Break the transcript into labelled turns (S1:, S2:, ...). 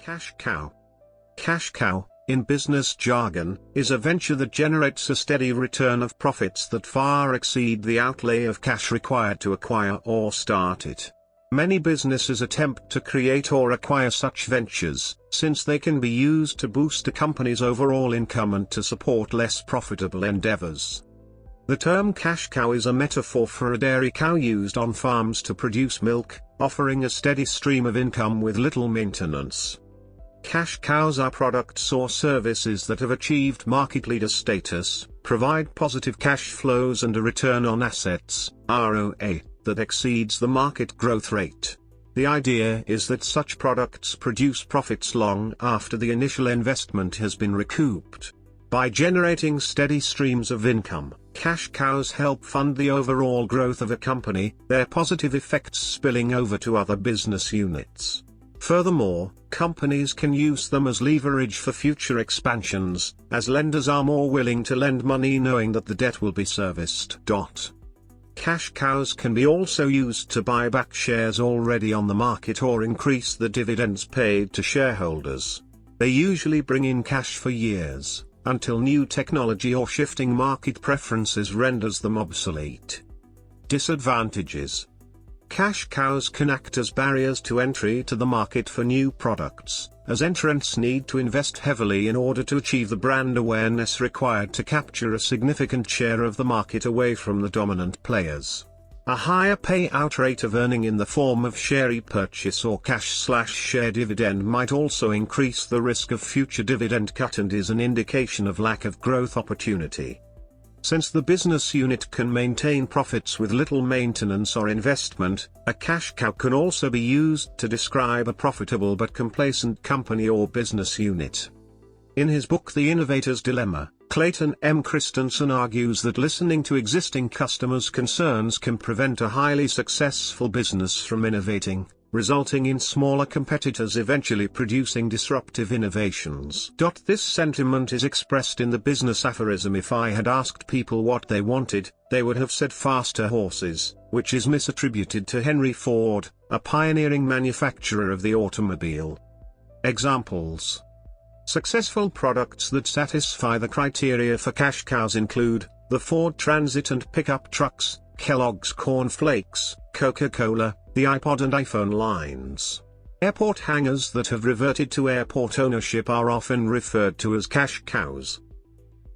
S1: Cash cow. Cash cow, in business jargon, is a venture that generates a steady return of profits that far exceed the outlay of cash required to acquire or start it. Many businesses attempt to create or acquire such ventures, since they can be used to boost a company's overall income and to support less profitable endeavors. The term cash cow is a metaphor for a dairy cow used on farms to produce milk, offering a steady stream of income with little maintenance. Cash cows are products or services that have achieved market leader status, provide positive cash flows and a return on assets, ROA, that exceeds the market growth rate. The idea is that such products produce profits long after the initial investment has been recouped. By generating steady streams of income, cash cows help fund the overall growth of a company, their positive effects spilling over to other business units. Furthermore, companies can use them as leverage for future expansions, as lenders are more willing to lend money knowing that the debt will be serviced. Cash cows can be also used to buy back shares already on the market or increase the dividends paid to shareholders. They usually bring in cash for years, until new technology or shifting market preferences renders them obsolete. Disadvantages. Cash cows can act as barriers to entry to the market for new products, as entrants need to invest heavily in order to achieve the brand awareness required to capture a significant share of the market away from the dominant players. A higher payout rate of earning in the form of share repurchase or cash/share dividend might also increase the risk of future dividend cut and is an indication of lack of growth opportunity. Since the business unit can maintain profits with little maintenance or investment, a cash cow can also be used to describe a profitable but complacent company or business unit. In his book The Innovator's Dilemma, Clayton M. Christensen argues that listening to existing customers' concerns can prevent a highly successful business from innovating, resulting in smaller competitors eventually producing disruptive innovations. This sentiment is expressed in the business aphorism "If I had asked people what they wanted, they would have said faster horses," which is misattributed to Henry Ford, a pioneering manufacturer of the automobile. Examples. Successful products that satisfy the criteria for cash cows include the Ford Transit and pickup trucks, Kellogg's Corn Flakes, Coca-Cola, the iPod and iPhone lines. Airport hangars that have reverted to airport ownership are often referred to as cash cows.